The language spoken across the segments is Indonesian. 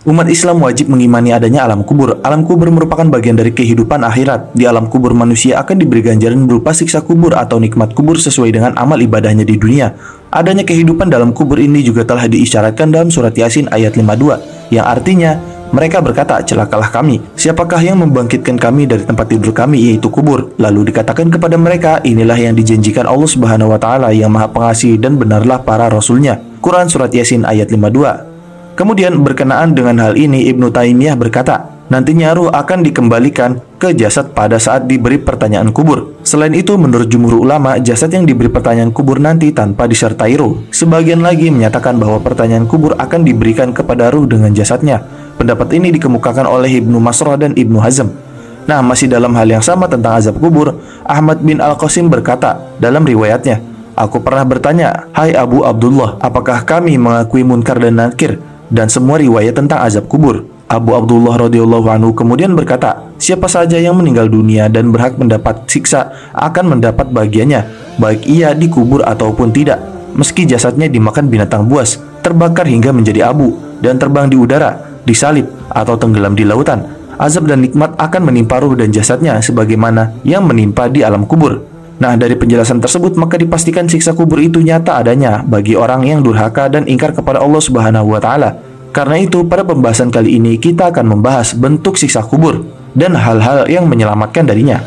Umat Islam wajib mengimani adanya alam kubur. Alam kubur merupakan bagian dari kehidupan akhirat. Di alam kubur manusia akan diberi ganjaran berupa siksa kubur atau nikmat kubur sesuai dengan amal ibadahnya di dunia. Adanya kehidupan dalam kubur ini juga telah diisyaratkan dalam surat Yasin ayat 52, yang artinya, mereka berkata, celakalah kami, siapakah yang membangkitkan kami dari tempat tidur kami, yaitu kubur. Lalu dikatakan kepada mereka, inilah yang dijanjikan Allah Subhanahu wa Ta'ala yang Maha Pengasih dan benarlah para rasulnya. Quran surat Yasin ayat 52. Kemudian berkenaan dengan hal ini Ibnu Taimiyah berkata, nantinya ruh akan dikembalikan ke jasad pada saat diberi pertanyaan kubur. Selain itu, menurut jumhur ulama, jasad yang diberi pertanyaan kubur nanti tanpa disertai ruh. Sebagian lagi menyatakan bahwa pertanyaan kubur akan diberikan kepada ruh dengan jasadnya. Pendapat ini dikemukakan oleh Ibnu Masrah dan Ibnu Hazm. Nah, masih dalam hal yang sama tentang azab kubur, Ahmad bin Al-Qasim berkata dalam riwayatnya, aku pernah bertanya, hai Abu Abdullah, apakah kami mengakui munkar dan nakir dan semua riwayat tentang azab kubur? Abu Abdullah radhiyallahu anhu kemudian berkata, siapa saja yang meninggal dunia dan berhak mendapat siksa akan mendapat bagiannya, baik ia dikubur ataupun tidak, meski jasadnya dimakan binatang buas, terbakar hingga menjadi abu, dan terbang di udara, disalib, atau tenggelam di lautan. Azab dan nikmat akan menimpa ruh dan jasadnya sebagaimana yang menimpa di alam kubur. Nah, dari penjelasan tersebut maka dipastikan siksa kubur itu nyata adanya bagi orang yang durhaka dan ingkar kepada Allah Subhanahu wa Ta'ala. Karena itu, pada pembahasan kali ini kita akan membahas bentuk siksa kubur dan hal-hal yang menyelamatkan darinya.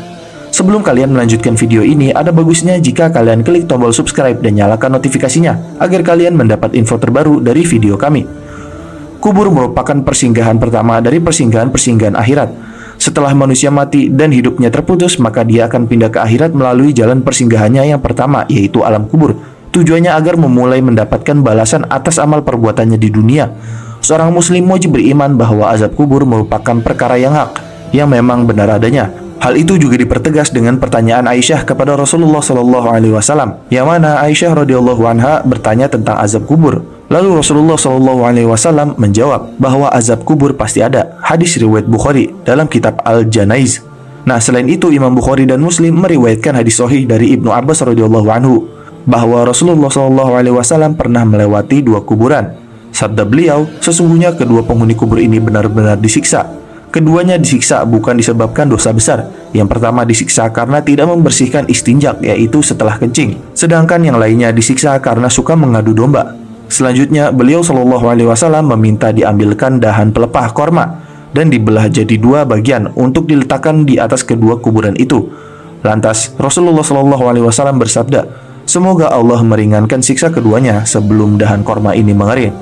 Sebelum kalian melanjutkan video ini, ada bagusnya jika kalian klik tombol subscribe dan nyalakan notifikasinya agar kalian mendapat info terbaru dari video kami. Kubur merupakan persinggahan pertama dari persinggahan-persinggahan akhirat. Setelah manusia mati dan hidupnya terputus, maka dia akan pindah ke akhirat melalui jalan persinggahannya yang pertama, yaitu alam kubur. Tujuannya agar memulai mendapatkan balasan atas amal perbuatannya di dunia. Seorang muslim wajib beriman bahwa azab kubur merupakan perkara yang hak, yang memang benar adanya. Hal itu juga dipertegas dengan pertanyaan Aisyah kepada Rasulullah Shallallahu Alaihi Wasallam, yang mana Aisyah radhiyallahu anha bertanya tentang azab kubur. Lalu Rasulullah Shallallahu Alaihi Wasallam menjawab bahwa azab kubur pasti ada. Hadis riwayat Bukhari dalam kitab Al-Janaiz. Nah, selain itu Imam Bukhari dan Muslim meriwayatkan hadis sahih dari Ibnu Abbas radhiyallahu anhu bahwa Rasulullah Shallallahu Alaihi Wasallam pernah melewati dua kuburan. Sabda beliau, sesungguhnya kedua penghuni kubur ini benar-benar disiksa. Keduanya disiksa bukan disebabkan dosa besar. Yang pertama disiksa karena tidak membersihkan istinjak, yaitu setelah kencing. Sedangkan yang lainnya disiksa karena suka mengadu domba. Selanjutnya, beliau Shallallahu Alaihi Wasallam meminta diambilkan dahan pelepah korma dan dibelah jadi dua bagian untuk diletakkan di atas kedua kuburan itu. Lantas, Rasulullah Shallallahu Alaihi Wasallam bersabda, semoga Allah meringankan siksa keduanya sebelum dahan korma ini mengering.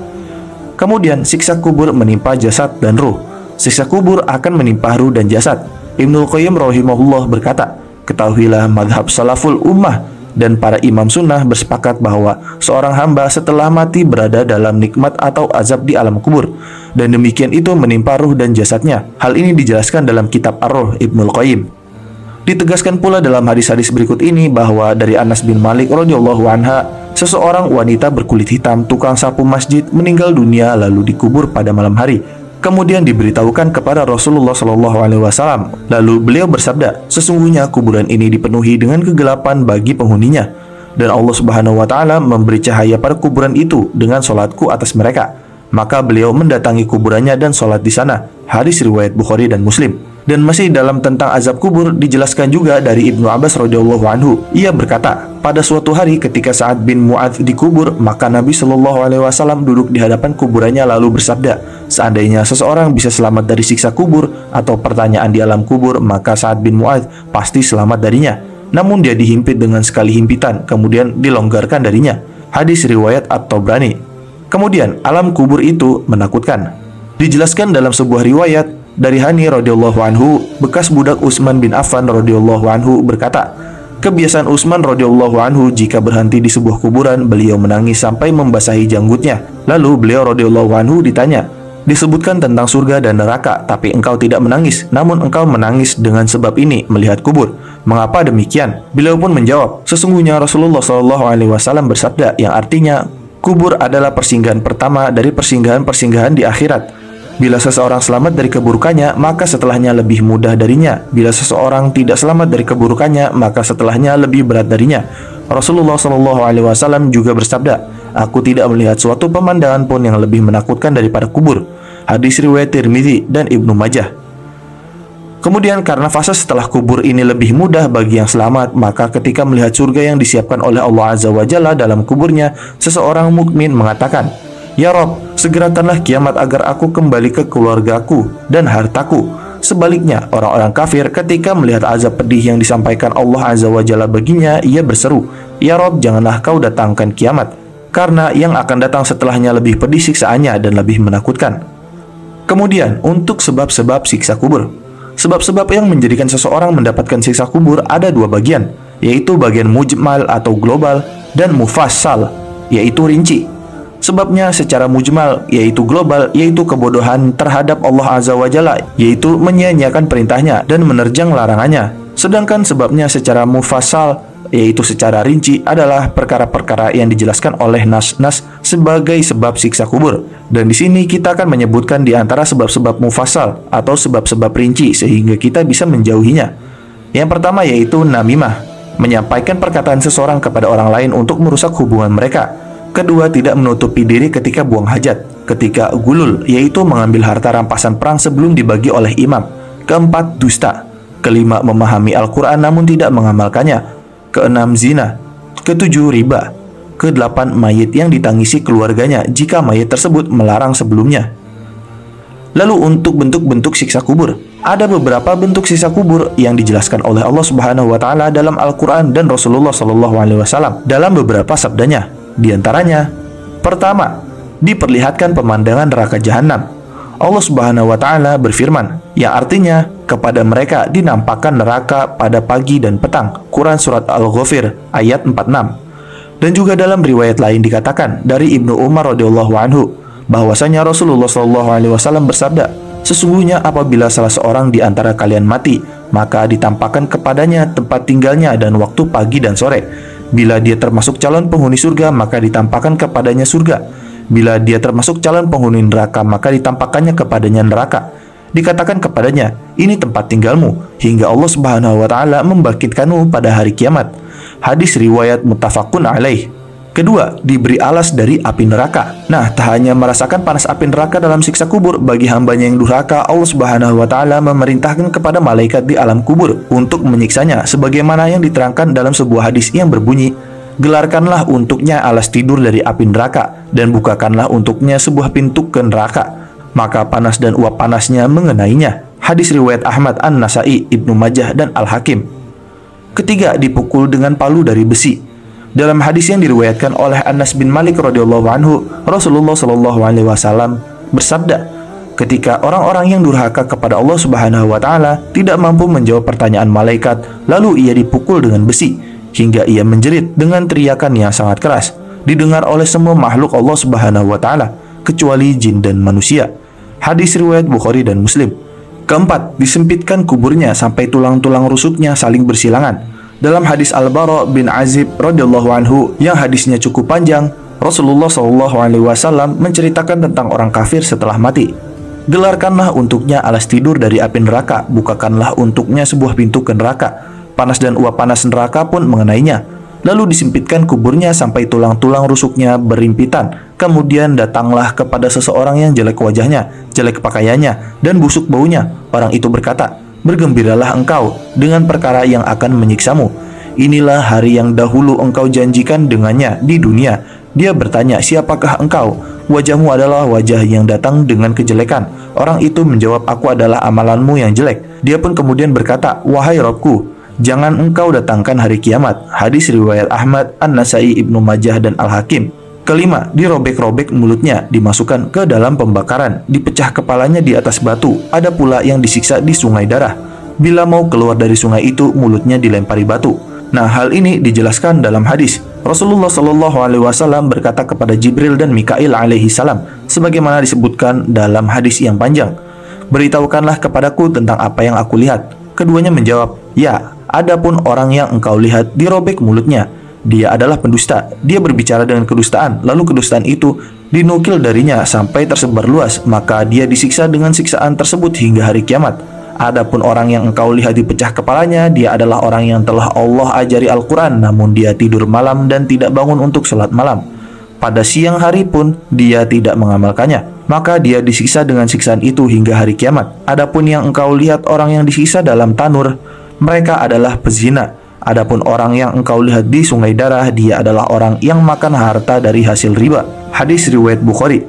Kemudian siksa kubur menimpa jasad dan ruh. Siksa kubur akan menimpa ruh dan jasad. Ibnul Qayyim rahimahullah berkata, ketahuilah madhab salaful ummah dan para imam sunnah bersepakat bahwa seorang hamba setelah mati berada dalam nikmat atau azab di alam kubur, dan demikian itu menimpa ruh dan jasadnya. Hal ini dijelaskan dalam kitab Ar-Ruh Ibnul Qayyim. Ditegaskan pula dalam hadis-hadis berikut ini bahwa dari Anas bin Malik radhiyallahu anha, seseorang wanita berkulit hitam, tukang sapu masjid, meninggal dunia lalu dikubur pada malam hari. Kemudian diberitahukan kepada Rasulullah Shallallahu Alaihi Wasallam. Lalu beliau bersabda, sesungguhnya kuburan ini dipenuhi dengan kegelapan bagi penghuninya, dan Allah Subhanahu Wa Taala memberi cahaya pada kuburan itu dengan sholatku atas mereka. Maka beliau mendatangi kuburannya dan sholat di sana. Hadis riwayat Bukhari dan Muslim. Dan masih dalam tentang azab kubur dijelaskan juga dari Ibnu Abbas radhiyallahu anhu. Ia berkata, pada suatu hari ketika Sa'ad bin Mu'adz dikubur, maka Nabi Shallallahu Alaihi Wasallam duduk di hadapan kuburannya lalu bersabda, seandainya seseorang bisa selamat dari siksa kubur atau pertanyaan di alam kubur, maka Sa'ad bin Mu'adz pasti selamat darinya. Namun dia dihimpit dengan sekali himpitan, kemudian dilonggarkan darinya. Hadis riwayat At-Tabrani. Kemudian alam kubur itu menakutkan. Dijelaskan dalam sebuah riwayat dari Hani radhiyallahu anhu, bekas budak Utsman bin Affan radhiyallahu anhu berkata, kebiasaan Utsman radhiyallahu anhu jika berhenti di sebuah kuburan, beliau menangis sampai membasahi janggutnya. Lalu beliau radhiyallahu anhu ditanya, disebutkan tentang surga dan neraka, tapi engkau tidak menangis, namun engkau menangis dengan sebab ini, melihat kubur. Mengapa demikian? Beliau pun menjawab, sesungguhnya Rasulullah Shallallahu Alaihi Wasallam bersabda, yang artinya kubur adalah persinggahan pertama dari persinggahan-persinggahan di akhirat. Bila seseorang selamat dari keburukannya, maka setelahnya lebih mudah darinya. Bila seseorang tidak selamat dari keburukannya, maka setelahnya lebih berat darinya. Rasulullah Shallallahu Alaihi Wasallam juga bersabda, aku tidak melihat suatu pemandangan pun yang lebih menakutkan daripada kubur. Hadis riwayat Tirmidzi dan Ibnu Majah. Kemudian karena fase setelah kubur ini lebih mudah bagi yang selamat, maka ketika melihat surga yang disiapkan oleh Allah Azza wa Jalla dalam kuburnya, seseorang mukmin mengatakan, "Ya Rob, segerakanlah kiamat agar aku kembali ke keluargaku dan hartaku." Sebaliknya, orang-orang kafir ketika melihat azab pedih yang disampaikan Allah Azza wa Jalla baginya, ia berseru, "Ya Rob, janganlah kau datangkan kiamat, karena yang akan datang setelahnya lebih pedih siksaannya dan lebih menakutkan." Kemudian, untuk sebab-sebab siksa kubur. Sebab-sebab yang menjadikan seseorang mendapatkan siksa kubur ada dua bagian, yaitu bagian mujmal atau global dan mufassal, yaitu rinci. Sebabnya secara mujmal, yaitu global, yaitu kebodohan terhadap Allah Azza wa Jalla, yaitu menyia-nyiakan perintahnya dan menerjang larangannya. Sedangkan sebabnya secara mufassal, yaitu secara rinci, adalah perkara-perkara yang dijelaskan oleh nas-nas sebagai sebab siksa kubur. Dan di sini kita akan menyebutkan di antara sebab-sebab mufassal atau sebab-sebab rinci sehingga kita bisa menjauhinya. Yang pertama yaitu namimah, menyampaikan perkataan seseorang kepada orang lain untuk merusak hubungan mereka. Kedua, tidak menutupi diri ketika buang hajat. Ketiga, gulul, yaitu mengambil harta rampasan perang sebelum dibagi oleh imam. Keempat, dusta. Kelima, memahami Al-Quran namun tidak mengamalkannya. Keenam, zina. Ketujuh, riba. Kedelapan, mayit yang ditangisi keluarganya jika mayit tersebut melarang sebelumnya. Lalu untuk bentuk-bentuk siksa kubur, ada beberapa bentuk siksa kubur yang dijelaskan oleh Allah Subhanahu wa taala dalam Al-Qur'an dan Rasulullah Shallallahu alaihi wasallam dalam beberapa sabdanya. Di antaranya, pertama, diperlihatkan pemandangan neraka jahanam. Allah Subhanahu wa taala berfirman, yang artinya kepada mereka dinampakkan neraka pada pagi dan petang. Quran surat Al-Ghafir ayat 46. Dan juga dalam riwayat lain dikatakan dari Ibnu Umar radhiyallahu anhu bahwasanya Rasulullah Shallallahu alaihi wasallam bersabda, "Sesungguhnya apabila salah seorang di antara kalian mati, maka ditampakkan kepadanya tempat tinggalnya dan waktu pagi dan sore. Bila dia termasuk calon penghuni surga, maka ditampakkan kepadanya surga. Bila dia termasuk calon penghuni neraka, maka ditampakkannya kepadanya neraka. Dikatakan kepadanya, ini tempat tinggalmu, hingga Allah Subhanahu wa taala membangkitkanmu pada hari kiamat." Hadis riwayat muttafaqun alaih. Kedua, diberi alas dari api neraka. Nah, tak hanya merasakan panas api neraka dalam siksa kubur, bagi hambanya yang durhaka, Allah Subhanahu wa taala memerintahkan kepada malaikat di alam kubur untuk menyiksanya, sebagaimana yang diterangkan dalam sebuah hadis yang berbunyi, "Gelarkanlah untuknya alas tidur dari api neraka, dan bukakanlah untuknya sebuah pintu ke neraka, maka panas dan uap panasnya mengenainya." Hadis riwayat Ahmad, An-Nasai, Ibnu Majah, dan Al-Hakim. Ketiga, dipukul dengan palu dari besi. Dalam hadis yang diriwayatkan oleh Anas bin Malik radhiyallahu anhu, Rasulullah Shallallahu alaihi wasallam bersabda, ketika orang-orang yang durhaka kepada Allah Subhanahu wa taala tidak mampu menjawab pertanyaan malaikat, lalu ia dipukul dengan besi hingga ia menjerit dengan teriakan yang sangat keras, didengar oleh semua makhluk Allah Subhanahu wa taala kecuali jin dan manusia. Hadis riwayat Bukhari dan Muslim. Keempat, disempitkan kuburnya sampai tulang-tulang rusuknya saling bersilangan. Dalam hadis Al-Bara bin Azib radhiyallahu anhu yang hadisnya cukup panjang, Rasulullah Shallallahu alaihi wasallam menceritakan tentang orang kafir setelah mati. Gelarkanlah untuknya alas tidur dari api neraka, bukakanlah untuknya sebuah pintu ke neraka. Panas dan uap panas neraka pun mengenainya. Lalu disempitkan kuburnya sampai tulang-tulang rusuknya berimpitan. Kemudian datanglah kepada seseorang yang jelek wajahnya, jelek pakaiannya, dan busuk baunya. Orang itu berkata, "Bergembiralah engkau dengan perkara yang akan menyiksamu. Inilah hari yang dahulu engkau janjikan dengannya di dunia." Dia bertanya, "Siapakah engkau?" "Wajahmu adalah wajah yang datang dengan kejelekan." Orang itu menjawab, "Aku adalah amalanmu yang jelek." Dia pun kemudian berkata, "Wahai Robku, jangan engkau datangkan hari kiamat." Hadis riwayat Ahmad, An-Nasai, Ibnu Majah, dan Al-Hakim. Kelima, dirobek-robek mulutnya, dimasukkan ke dalam pembakaran, dipecah kepalanya di atas batu. Ada pula yang disiksa di sungai darah. Bila mau keluar dari sungai itu, mulutnya dilempari batu. Nah, hal ini dijelaskan dalam hadis. Rasulullah Shallallahu alaihi wasallam berkata kepada Jibril dan Mikail alaihi salam, sebagaimana disebutkan dalam hadis yang panjang, "Beritahukanlah kepadaku tentang apa yang aku lihat." Keduanya menjawab, "Ya, adapun orang yang engkau lihat dirobek mulutnya, dia adalah pendusta. Dia berbicara dengan kedustaan, lalu kedustaan itu dinukil darinya sampai tersebar luas, maka dia disiksa dengan siksaan tersebut hingga hari kiamat. Adapun orang yang engkau lihat dipecah kepalanya, dia adalah orang yang telah Allah ajari Al-Quran, namun dia tidur malam dan tidak bangun untuk sholat malam. pada siang hari pun dia tidak mengamalkannya, maka dia disiksa dengan siksaan itu hingga hari kiamat. Adapun yang engkau lihat orang yang disiksa dalam tanur, mereka adalah pezina. Adapun orang yang engkau lihat di sungai darah, dia adalah orang yang makan harta dari hasil riba. Hadis riwayat Bukhari.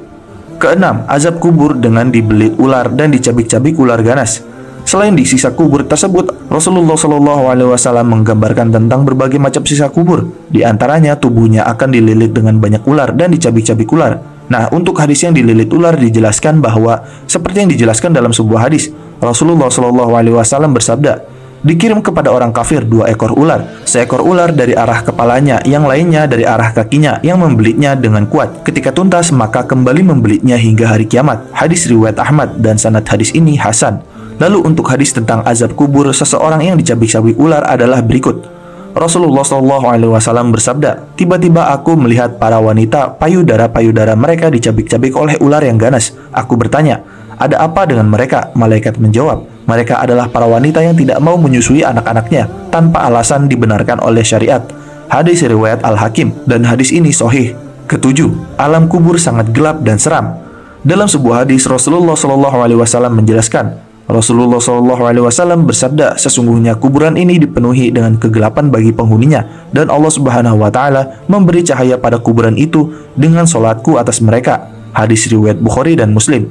Keenam, azab kubur dengan dibelit ular dan dicabik-cabik ular ganas. Selain di siksa kubur tersebut, Rasulullah SAW menggambarkan tentang berbagai macam siksa kubur. Di antaranya tubuhnya akan dililit dengan banyak ular dan dicabik-cabik ular. Nah, untuk hadis yang dililit ular dijelaskan bahwa seperti yang dijelaskan dalam sebuah hadis, Rasulullah SAW bersabda, dikirim kepada orang kafir 2 ekor ular, seekor ular dari arah kepalanya, yang lainnya dari arah kakinya, yang membelitnya dengan kuat. Ketika tuntas, maka kembali membelitnya hingga hari kiamat. Hadis riwayat Ahmad dan sanad hadis ini hasan. Lalu untuk hadis tentang azab kubur seseorang yang dicabik-cabik ular adalah berikut. Rasulullah SAW bersabda, tiba-tiba aku melihat para wanita payudara-payudara mereka dicabik-cabik oleh ular yang ganas. Aku bertanya, ada apa dengan mereka? Malaikat menjawab, mereka adalah para wanita yang tidak mau menyusui anak-anaknya tanpa alasan dibenarkan oleh syariat. Hadis riwayat Al-Hakim dan hadis ini sahih. Ketujuh, alam kubur sangat gelap dan seram. Dalam sebuah hadis Rasulullah SAW menjelaskan, Rasulullah SAW bersabda, sesungguhnya kuburan ini dipenuhi dengan kegelapan bagi penghuninya, dan Allah Subhanahu wa Ta'ala memberi cahaya pada kuburan itu dengan solatku atas mereka. Hadis riwayat Bukhari dan Muslim.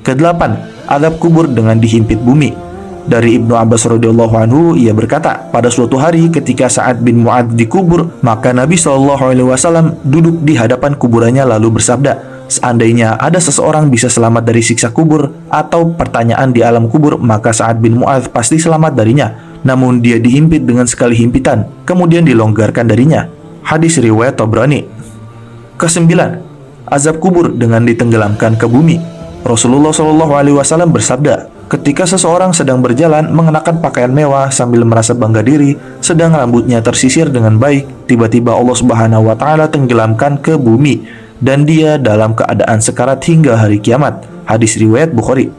Kedelapan, azab kubur dengan dihimpit bumi. Dari Ibnu Abbas radhiyallahu anhu, ia berkata, pada suatu hari ketika Sa'ad bin Mu'adz dikubur, maka Nabi SAW duduk di hadapan kuburannya lalu bersabda, seandainya ada seseorang bisa selamat dari siksa kubur atau pertanyaan di alam kubur, maka Sa'ad bin Mu'adz pasti selamat darinya. Namun dia dihimpit dengan sekali himpitan, kemudian dilonggarkan darinya. Hadis riwayat Tabrani. Kesembilan, azab kubur dengan ditenggelamkan ke bumi. Rasulullah SAW bersabda, ketika seseorang sedang berjalan mengenakan pakaian mewah sambil merasa bangga diri, sedang rambutnya tersisir dengan baik, tiba-tiba Allah Subhanahu wa Ta'ala tenggelamkan ke bumi, dan dia dalam keadaan sekarat hingga hari kiamat. Hadis riwayat Bukhari.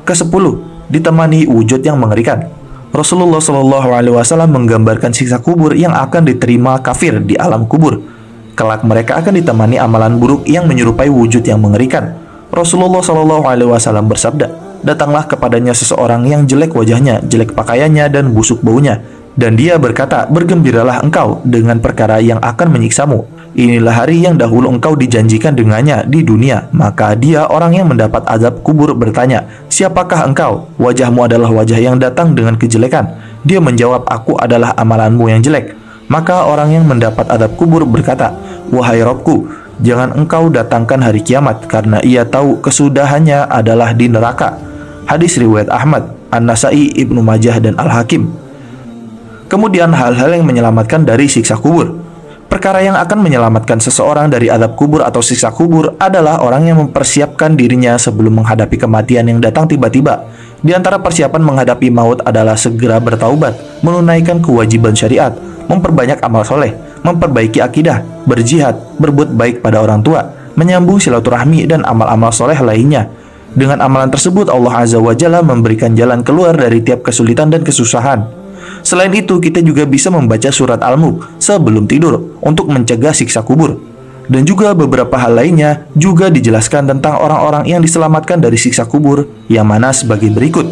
Kesepuluh, ditemani wujud yang mengerikan. Rasulullah SAW menggambarkan siksa kubur yang akan diterima kafir di alam kubur. Kelak mereka akan ditemani amalan buruk yang menyerupai wujud yang mengerikan. Rasulullah SAW bersabda, datanglah kepadanya seseorang yang jelek wajahnya, jelek pakaiannya, dan busuk baunya. Dan dia berkata, bergembiralah engkau dengan perkara yang akan menyiksamu. Inilah hari yang dahulu engkau dijanjikan dengannya di dunia. Maka dia, orang yang mendapat azab kubur, bertanya, siapakah engkau? Wajahmu adalah wajah yang datang dengan kejelekan. Dia menjawab, aku adalah amalanmu yang jelek. Maka orang yang mendapat azab kubur berkata, wahai Rabbku, jangan engkau datangkan hari kiamat, karena ia tahu kesudahannya adalah di neraka. Hadis riwayat Ahmad, An-Nasai, Ibnu Majah, dan Al-Hakim. Kemudian hal-hal yang menyelamatkan dari siksa kubur. Perkara yang akan menyelamatkan seseorang dari azab kubur atau siksa kubur adalah orang yang mempersiapkan dirinya sebelum menghadapi kematian yang datang tiba-tiba. Di antara persiapan menghadapi maut adalah segera bertaubat, menunaikan kewajiban syariat, memperbanyak amal soleh, memperbaiki akidah, berjihad, berbuat baik pada orang tua, menyambung silaturahmi, dan amal-amal soleh lainnya. Dengan amalan tersebut, Allah Azza wa Jalla memberikan jalan keluar dari tiap kesulitan dan kesusahan. Selain itu, kita juga bisa membaca surat Al-Mulk sebelum tidur untuk mencegah siksa kubur. Dan juga beberapa hal lainnya juga dijelaskan tentang orang-orang yang diselamatkan dari siksa kubur, yang mana sebagai berikut,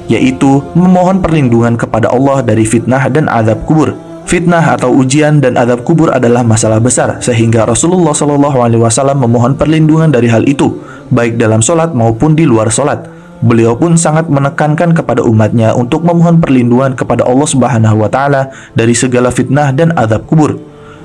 yaitu memohon perlindungan kepada Allah dari fitnah dan azab kubur. Fitnah atau ujian dan azab kubur adalah masalah besar, sehingga Rasulullah SAW memohon perlindungan dari hal itu, baik dalam sholat maupun di luar sholat. Beliau pun sangat menekankan kepada umatnya untuk memohon perlindungan kepada Allah Subhanahu wa Ta'ala dari segala fitnah dan azab kubur.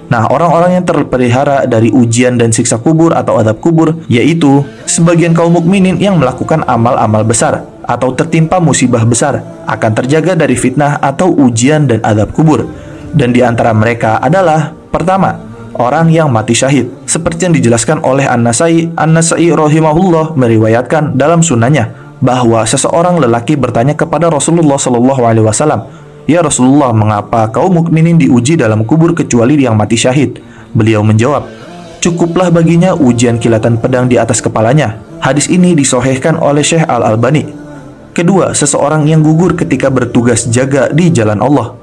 Nah, orang-orang yang terpelihara dari ujian dan siksa kubur atau azab kubur, yaitu sebagian kaum mukminin yang melakukan amal-amal besar atau tertimpa musibah besar, akan terjaga dari fitnah atau ujian dan azab kubur. Dan di antara mereka adalah, pertama, orang yang mati syahid. Seperti yang dijelaskan oleh An-Nasai rahimahullah meriwayatkan dalam sunahnya, bahwa seseorang lelaki bertanya kepada Rasulullah SAW, ya Rasulullah, mengapa kaum mukminin diuji dalam kubur kecuali yang mati syahid? Beliau menjawab, cukuplah baginya ujian kilatan pedang di atas kepalanya. Hadis ini disahihkan oleh Syekh Al-Albani. Kedua, seseorang yang gugur ketika bertugas jaga di jalan Allah.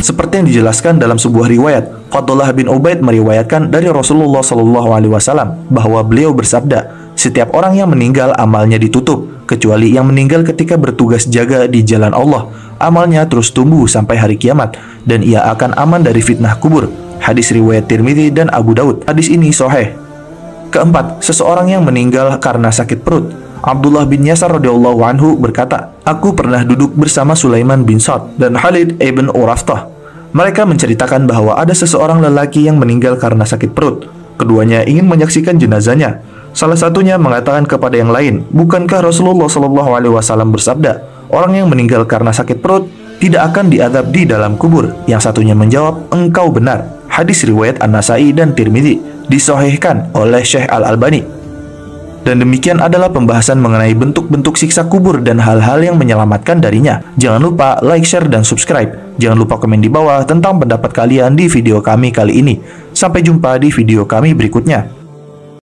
Seperti yang dijelaskan dalam sebuah riwayat, Fadullah bin Ubaid meriwayatkan dari Rasulullah SAW bahwa beliau bersabda, setiap orang yang meninggal amalnya ditutup, kecuali yang meninggal ketika bertugas jaga di jalan Allah. Amalnya terus tumbuh sampai hari kiamat, dan ia akan aman dari fitnah kubur. Hadis riwayat Tirmidzi dan Abu Daud. Hadis ini sahih. Keempat, seseorang yang meninggal karena sakit perut. Abdullah bin Yasar radhiyallahu anhu berkata, aku pernah duduk bersama Sulaiman bin Sa'd dan Khalid ibn Uraftah. Mereka menceritakan bahwa ada seseorang lelaki yang meninggal karena sakit perut. Keduanya ingin menyaksikan jenazahnya. Salah satunya mengatakan kepada yang lain, bukankah Rasulullah SAW bersabda, orang yang meninggal karena sakit perut tidak akan diazab di dalam kubur? Yang satunya menjawab, engkau benar. Hadis riwayat An-Nasai dan Tirmidzi, disahihkan oleh Syekh Al-Albani. Dan demikian adalah pembahasan mengenai bentuk-bentuk siksa kubur dan hal-hal yang menyelamatkan darinya. Jangan lupa like, share, dan subscribe. Jangan lupa komen di bawah tentang pendapat kalian di video kami kali ini. Sampai jumpa di video kami berikutnya.